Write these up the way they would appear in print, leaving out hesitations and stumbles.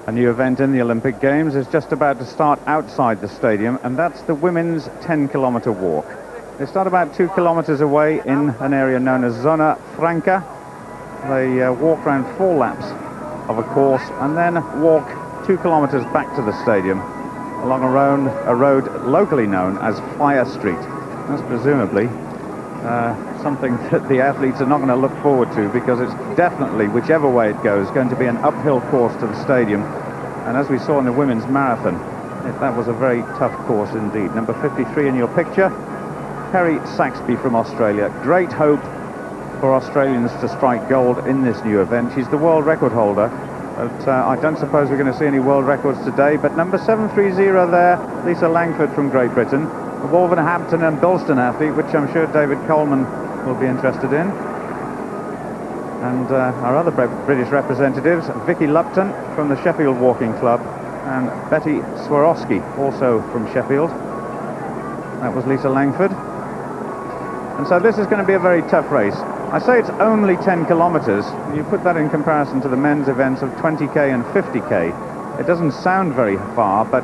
A new event in the Olympic Games is just about to start outside the stadium, and that's the women's 10-kilometer walk. They start about 2 kilometers away in an area known as Zona Franca. They walk around 4 laps of a course and then walk 2 kilometers back to the stadium along a road locally known as Fire Street. That's presumably something that the athletes are not going to look forward to, because it's definitely, whichever way it goes, going to be an uphill course to the stadium. And as we saw in the women's marathon, that was a very tough course indeed. Number 53 in your picture, Kerry Saxby from Australia. Great hope for Australians to strike gold in this new event. She's the world record holder, but I don't suppose we're going to see any world records today. But number 730 there, Lisa Langford from Great Britain, a Wolverhampton and Bilston athlete, which I'm sure David Coleman will be interested in. And our other British representatives, Vicky Lupton from the Sheffield Walking Club and Betty Swarovski, also from Sheffield. That was Lisa Langford. And so this is going to be a very tough race. I say it's only 10 kilometers. You put that in comparison to the men's events of 20k and 50k. It doesn't sound very far, but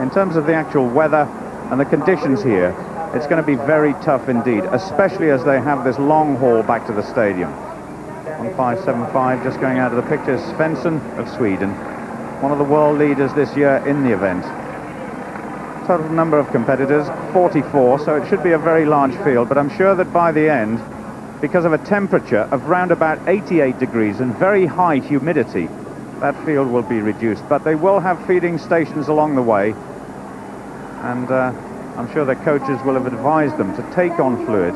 in terms of the actual weather and the conditions here, it's going to be very tough indeed, especially as they have this long haul back to the stadium. 1575, just going out of the picture, Svensson of Sweden, one of the world leaders this year in the event. Total number of competitors, 44, so it should be a very large field, but I'm sure that by the end, because of a temperature of round about 88 degrees and very high humidity, that field will be reduced. But they will have feeding stations along the way, and I'm sure their coaches will have advised them to take on fluid.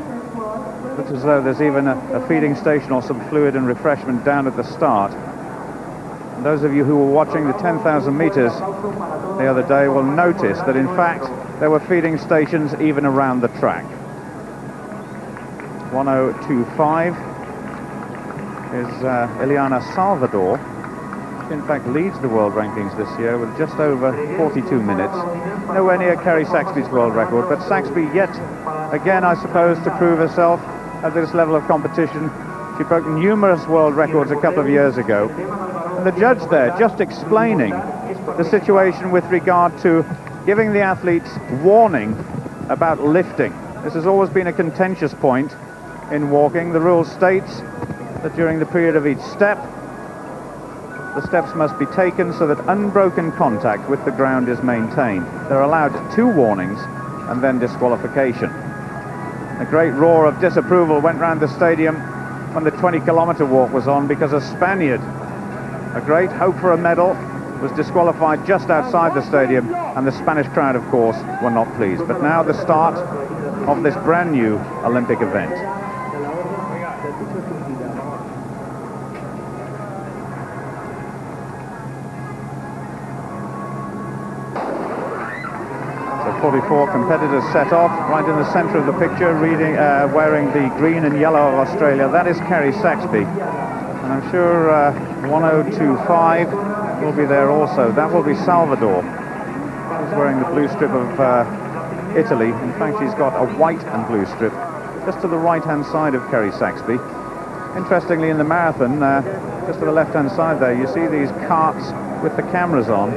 Looks as though there's even a feeding station or some fluid and refreshment down at the start. And those of you who were watching the 10,000 meters the other day will notice that in fact there were feeding stations even around the track. 1025 is Ileana Salvador. She in fact leads the world rankings this year with just over 42 minutes. Nowhere near Kerry Saxby's world record, but Saxby yet again, I suppose, to prove herself at this level of competition. She broke numerous world records a couple of years ago. And the judge there just explaining the situation with regard to giving the athletes warning about lifting. This has always been a contentious point in walking. The rule states that during the period of each step, the steps must be taken so that unbroken contact with the ground is maintained. They're allowed 2 warnings and then disqualification. A great roar of disapproval went round the stadium when the 20-kilometer walk was on, because a Spaniard, a great hope for a medal, was disqualified just outside the stadium, and the Spanish crowd, of course, were not pleased. But now the start of this brand new Olympic event. So 44 competitors set off. Right in the center of the picture, wearing the green and yellow of Australia, that is Kerry Saxby. And I'm sure 1025 will be there also. That will be Salvador. She's wearing the blue strip of Italy. In fact, she's got a white and blue strip just to the right-hand side of Kerry Saxby. Interestingly, in the marathon, just to the left-hand side there, you see these carts with the cameras on.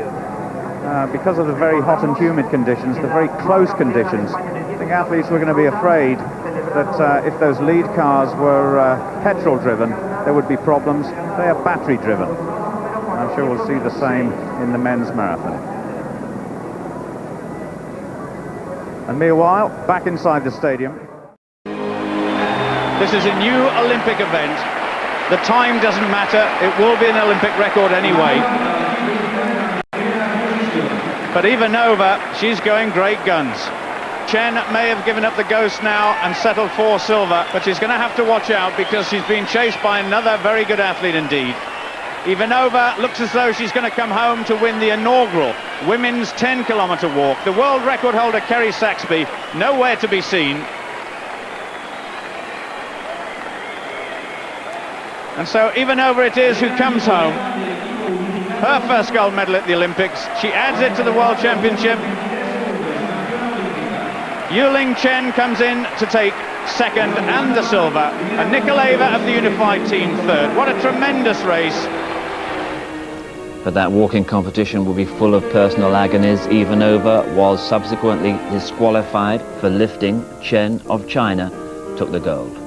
Because of the very hot and humid conditions, the very close conditions, I think athletes were going to be afraid that if those lead cars were petrol-driven, there would be problems. They are battery-driven. I'm sure we'll see the same in the men's marathon. And meanwhile, back inside the stadium. This is a new Olympic event. The time doesn't matter. It will be an Olympic record anyway. But Ivanova, she's going great guns. Chen may have given up the ghost now and settled for silver, but she's going to have to watch out because she's being chased by another very good athlete indeed. Ivanova looks as though she's going to come home to win the inaugural women's 10-kilometer walk. The world record holder Kerry Saxby nowhere to be seen. And so Ivanova it is who comes home. Her first gold medal at the Olympics. She adds it to the World Championship. Yuling Chen comes in to take second and the silver, and Nikoleva of the unified team third. What a tremendous race. But that walking competition will be full of personal agonies. Ivanova was subsequently disqualified for lifting. Chen of China took the gold.